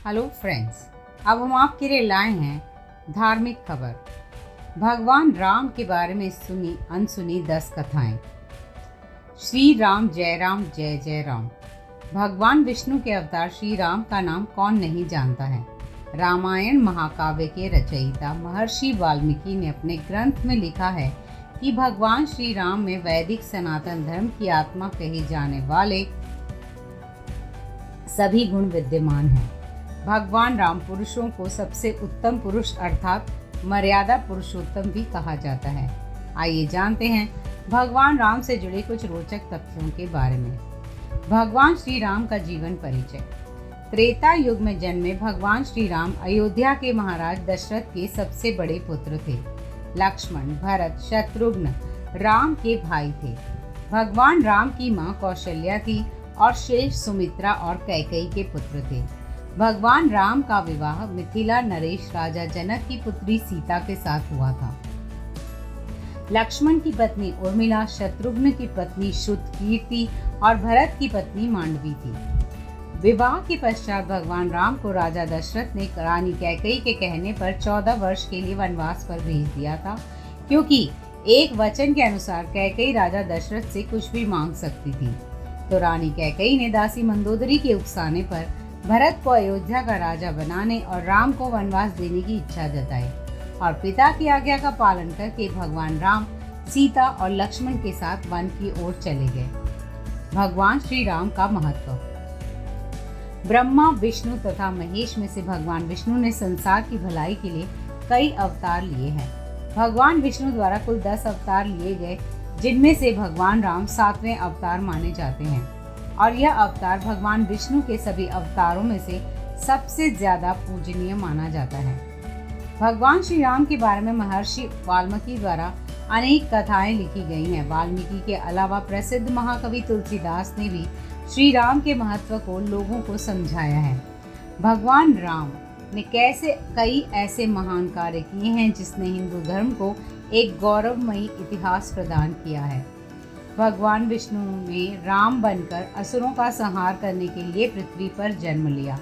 Hello friends, अब हम आपके लिए लाए हैं धार्मिक खबर। भगवान राम के बारे में सुनी अनसुनी 10 कथाएं। श्री राम जय जय राम। भगवान विष्णु के अवतार श्री राम का नाम कौन नहीं जानता है। रामायण महाकाव्य के रचयिता महर्षि वाल्मीकि ने अपने ग्रंथ में लिखा है कि भगवान श्री राम में वैदिक सनातन धर्म की आत्मा कहे जाने वाले सभी गुण विद्यमान हैं। भगवान राम पुरुषों को सबसे उत्तम पुरुष अर्थात मर्यादा पुरुषोत्तम भी कहा जाता है। आइए जानते हैं भगवान राम से जुड़े कुछ रोचक तथ्यों के बारे में। भगवान श्री राम का जीवन परिचय। त्रेता युग में जन्मे भगवान श्री राम अयोध्या के महाराज दशरथ के सबसे बड़े पुत्र थे। लक्ष्मण, भरत, शत्रुघ्न राम के भाई थे। भगवान राम की मां कौशल्या थी और शेष सुमित्रा और कैकेयी के पुत्र थे। भगवान राम का विवाह मिथिला नरेश राजा जनक की पुत्री सीता के साथ हुआ था। लक्ष्मण की पत्नी उर्मिला, शत्रुघ्न की पत्नी श्रुतकीर्ति और भरत की पत्नी मांडवी थी। विवाह के पश्चात भगवान राम को राजा दशरथ ने रानी कैकेयी के कहने पर 14 वर्ष के लिए वनवास पर भेज दिया था, क्योंकि एक वचन के अनुसार कैकेयी राजा दशरथ से कुछ भी मांग सकती थी। तो रानी कैकेयी ने दासी मंदोदरी के उकसाने पर भरत को अयोध्या का राजा बनाने और राम को वनवास देने की इच्छा जताई और पिता की आज्ञा का पालन करके भगवान राम सीता और लक्ष्मण के साथ वन की ओर चले गए। भगवान श्री राम का महत्व। ब्रह्मा, विष्णु तथा महेश में से भगवान विष्णु ने संसार की भलाई के लिए कई अवतार लिए हैं। भगवान विष्णु द्वारा कुल 10 अवतार लिए गए, जिनमें से भगवान राम 7वें अवतार माने जाते हैं और यह अवतार भगवान विष्णु के सभी अवतारों में से सबसे ज्यादा पूजनीय माना जाता है। भगवान श्री राम के बारे में महर्षि वाल्मीकि द्वारा अनेक कथाएं लिखी गई हैं। वाल्मीकि के अलावा प्रसिद्ध महाकवि तुलसीदास ने भी श्री राम के महत्व को लोगों को समझाया है। भगवान राम ने कैसे कई ऐसे महान कार्य किए हैं जिसने हिंदू धर्म को एक गौरवमयी इतिहास प्रदान किया है। भगवान विष्णु ने राम बनकर असुरों का संहार करने के लिए पृथ्वी पर जन्म लिया।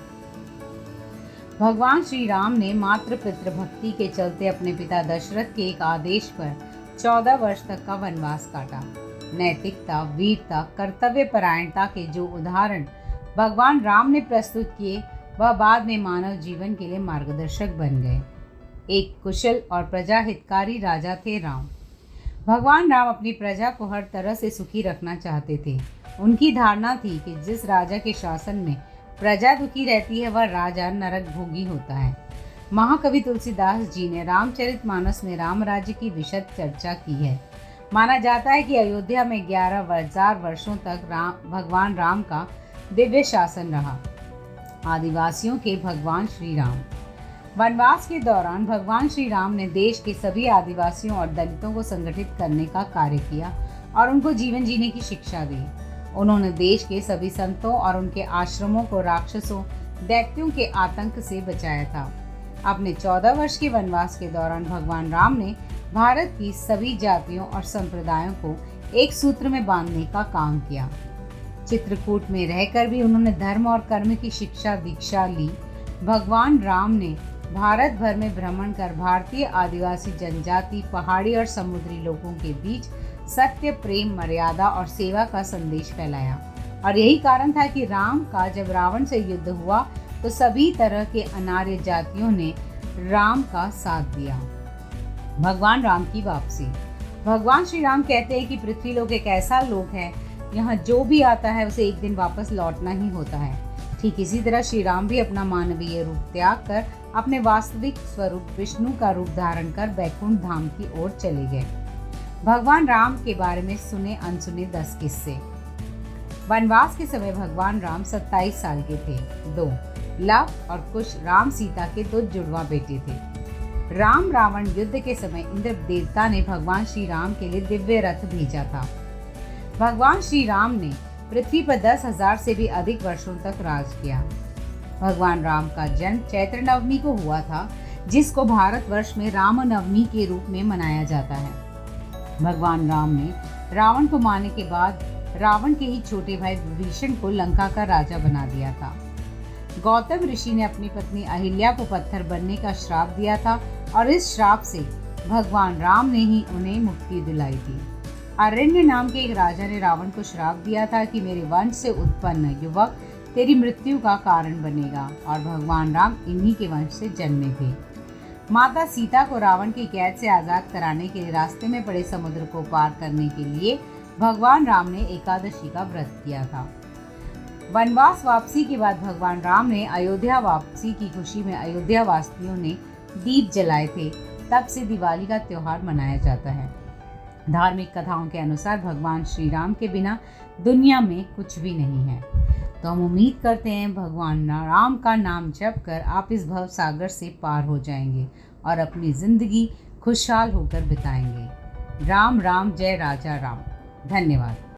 भगवान श्री राम ने मातृ पितृ भक्ति के चलते अपने पिता दशरथ के एक आदेश पर 14 वर्ष तक का वनवास काटा। नैतिकता, वीरता, कर्तव्य परायणता के जो उदाहरण भगवान राम ने प्रस्तुत किए, वह बाद में मानव जीवन के लिए मार्गदर्शक बन गए। एक कुशल और प्रजा हितकारी राजा थे राम। भगवान राम अपनी प्रजा को हर तरह से सुखी रखना चाहते थे। उनकी धारणा थी कि जिस राजा के शासन में प्रजा दुखी रहती है, वह राजा नरक भोगी होता है। महाकवि तुलसीदास जी ने रामचरितमानस में राम राज्य की विशद चर्चा की है। माना जाता है कि अयोध्या में 11,000 वर्षों तक भगवान राम का दिव्य शासन रहा। आदिवासियों के भगवान श्री राम। वनवास के दौरान भगवान श्री राम ने देश के सभी आदिवासियों और दलितों को संगठित करने का कार्य किया और उनको जीवन जीने की शिक्षा दी। उन्होंने देश के सभी संतों और उनके आश्रमों को राक्षसों, दैत्यों के आतंक से बचाया था। अपने 14 वर्ष के वनवास के दौरान भगवान राम ने भारत की सभी जातियों और संप्रदायों को एक सूत्र में बांधने का काम किया। चित्रकूट में रहकर भी उन्होंने धर्म और कर्म की शिक्षा दीक्षा ली। भगवान राम ने भारत भर में भ्रमण कर भारतीय आदिवासी जनजाति, पहाड़ी और समुद्री लोगों के बीच सत्य, प्रेम, मर्यादा और सेवा का संदेश फैलाया। और यही कारण था कि राम का जब रावण से युद्ध हुआ तो सभी तरह के अनार्य जातियों ने राम का साथ दिया। भगवान राम की वापसी। भगवान श्री राम कहते हैं कि पृथ्वी लोक एक ऐसा लोक है, यहाँ जो भी आता है उसे एक दिन वापस लौटना ही होता है। ठीक इसी तरह श्री राम भी अपना मानवीय रूप त्याग कर अपने वास्तविक स्वरूप विष्णु का रूप धारण कर बैकुंठ धाम की ओर चले गए। भगवान राम के बारे में सुने अनसुने 10 किस्से। वनवास के समय भगवान राम 27 साल के थे। 2 लव और कुश राम सीता के 2 जुड़वा बेटे थे। राम रावण युद्ध के समय इंद्र देवता ने भगवान श्री राम के लिए दिव्य रथ भेजा था। भगवान श्री राम ने पृथ्वी पर 10,000 से भी अधिक वर्षों तक राज किया। भगवान राम का जन्म चैत्र नवमी को हुआ था, जिसको भारतवर्ष में राम नवमी के रूप में मनाया जाता है। भगवान राम ने रावण को मारने के बाद रावण के ही छोटे भाई विभीषण को लंका का राजा बना दिया था। गौतम ऋषि ने अपनी पत्नी अहिल्या को पत्थर बनने का श्राप दिया था और इस श्राप से भगवान राम ने ही उन्हें मुक्ति दिलाई थी। अरण्य नाम के एक राजा ने रावण को श्राप दिया था कि मेरे वंश से उत्पन्न युवक तेरी मृत्यु का कारण बनेगा, और भगवान राम इन्हीं के वंश से जन्मे थे। माता सीता को रावण की कैद से आज़ाद कराने के लिए रास्ते में पड़े समुद्र को पार करने के लिए भगवान राम ने एकादशी का व्रत किया था। वनवास वापसी के बाद भगवान राम ने अयोध्या वापसी की खुशी में अयोध्या वासियों ने दीप जलाए थे। तब से दिवाली का त्यौहार मनाया जाता है। धार्मिक कथाओं के अनुसार भगवान श्री राम के बिना दुनिया में कुछ भी नहीं है। तो हम उम्मीद करते हैं भगवान राम का नाम जप कर आप इस भव सागर से पार हो जाएंगे और अपनी ज़िंदगी खुशहाल होकर बिताएंगे। राम राम, जय राजा राम। धन्यवाद।